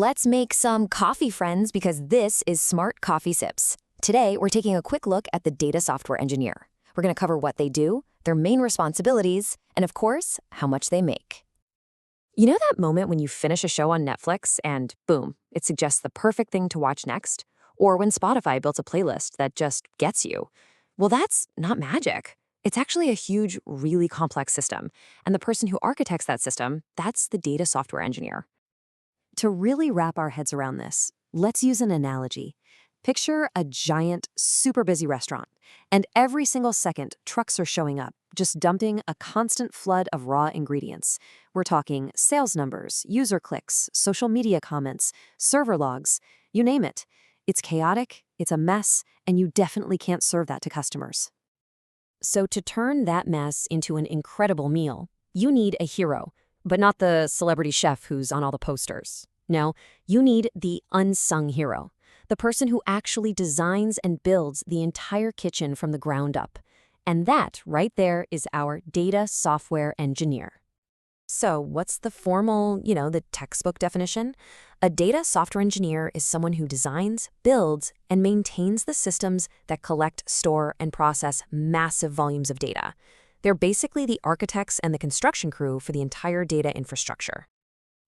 Let's make some coffee friends because this is Smart Coffee Sips. Today, we're taking a quick look at the data software engineer. We're going to cover what they do, their main responsibilities, and of course, how much they make. You know that moment when you finish a show on Netflix and boom, it suggests the perfect thing to watch next? Or when Spotify builds a playlist that just gets you? Well, that's not magic. It's actually a huge, really complex system. And the person who architects that system, that's the data software engineer. To really wrap our heads around this, let's use an analogy. Picture a giant, super busy restaurant, and every single second, trucks are showing up, just dumping a constant flood of raw ingredients. We're talking sales numbers, user clicks, social media comments, server logs, you name it. It's chaotic, it's a mess, and you definitely can't serve that to customers. So to turn that mess into an incredible meal, you need a hero. But not the celebrity chef who's on all the posters. No, you need the unsung hero, the person who actually designs and builds the entire kitchen from the ground up. And that, right there, is our data software engineer. So what's the formal, the textbook definition? A data software engineer is someone who designs, builds, and maintains the systems that collect, store, and process massive volumes of data. They're basically the architects and the construction crew for the entire data infrastructure.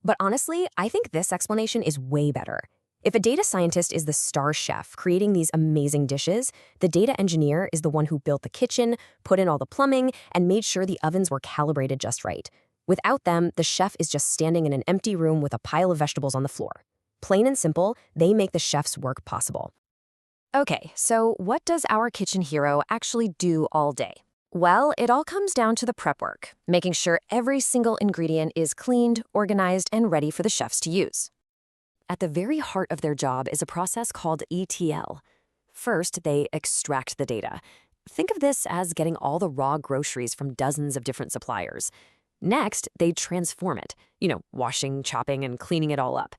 But honestly, I think this explanation is way better. If a data scientist is the star chef creating these amazing dishes, the data engineer is the one who built the kitchen, put in all the plumbing, and made sure the ovens were calibrated just right. Without them, the chef is just standing in an empty room with a pile of vegetables on the floor. Plain and simple, they make the chef's work possible. Okay, so what does our kitchen hero actually do all day? Well, it all comes down to the prep work, making sure every single ingredient is cleaned, organized, and ready for the chefs to use. At the very heart of their job is a process called ETL. First, they extract the data. Think of this as getting all the raw groceries from dozens of different suppliers. Next, they transform it, washing, chopping, and cleaning it all up.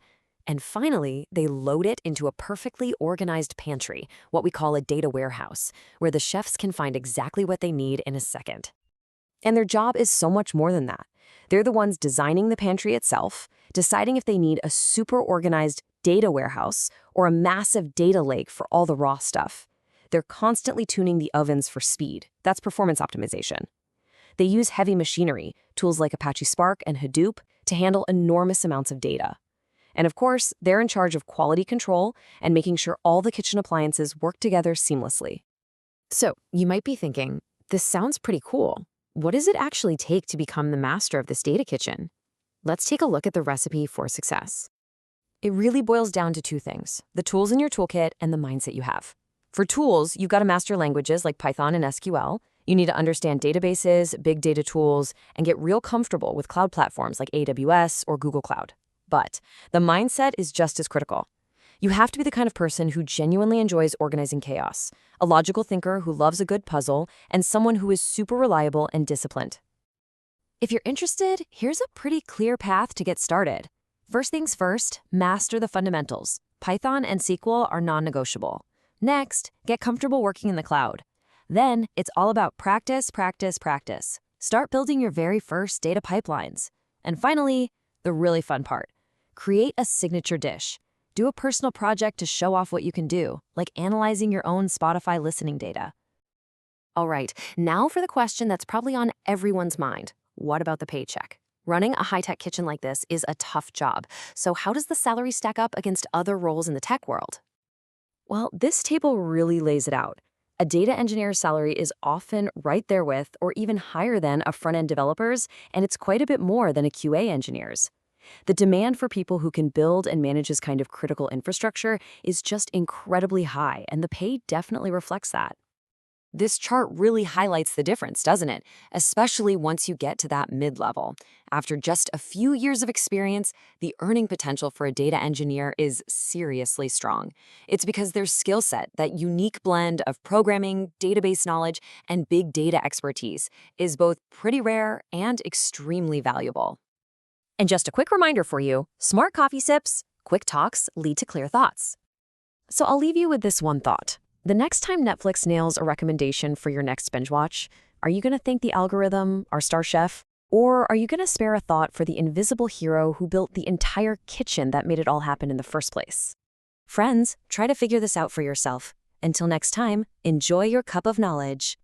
And finally, they load it into a perfectly organized pantry, what we call a data warehouse, where the chefs can find exactly what they need in a second. And their job is so much more than that. They're the ones designing the pantry itself, deciding if they need a super organized data warehouse or a massive data lake for all the raw stuff. They're constantly tuning the ovens for speed. That's performance optimization. They use heavy machinery, tools like Apache Spark and Hadoop, to handle enormous amounts of data. And of course, they're in charge of quality control and making sure all the kitchen appliances work together seamlessly. So, you might be thinking, this sounds pretty cool. What does it actually take to become the master of this data kitchen? Let's take a look at the recipe for success. It really boils down to two things: the tools in your toolkit and the mindset you have. For tools, you've got to master languages like Python and SQL. You need to understand databases, big data tools, and get real comfortable with cloud platforms like AWS or Google Cloud. But the mindset is just as critical. You have to be the kind of person who genuinely enjoys organizing chaos, a logical thinker who loves a good puzzle, and someone who is super reliable and disciplined. If you're interested, here's a pretty clear path to get started. First things first, master the fundamentals. Python and SQL are non-negotiable. Next, get comfortable working in the cloud. Then, it's all about practice, practice, practice. Start building your very first data pipelines. And finally, the really fun part. Create a signature dish. Do a personal project to show off what you can do, like analyzing your own Spotify listening data. All right, now for the question that's probably on everyone's mind. What about the paycheck? Running a high-tech kitchen like this is a tough job. So how does the salary stack up against other roles in the tech world? Well, this table really lays it out. A data engineer's salary is often right there with or even higher than a front-end developer's, and it's quite a bit more than a QA engineer's. The demand for people who can build and manage this kind of critical infrastructure is just incredibly high, and the pay definitely reflects that. This chart really highlights the difference, doesn't it? Especially once you get to that mid-level. After just a few years of experience, the earning potential for a data engineer is seriously strong. It's because their skill set, that unique blend of programming, database knowledge, and big data expertise, is both pretty rare and extremely valuable. And just a quick reminder for you, smart coffee sips, quick talks lead to clear thoughts. So I'll leave you with this one thought. The next time Netflix nails a recommendation for your next binge watch, are you going to thank the algorithm, our star chef, Or are you going to spare a thought for the invisible hero who built the entire kitchen that made it all happen in the first place? Friends, try to figure this out for yourself. Until next time, enjoy your cup of knowledge.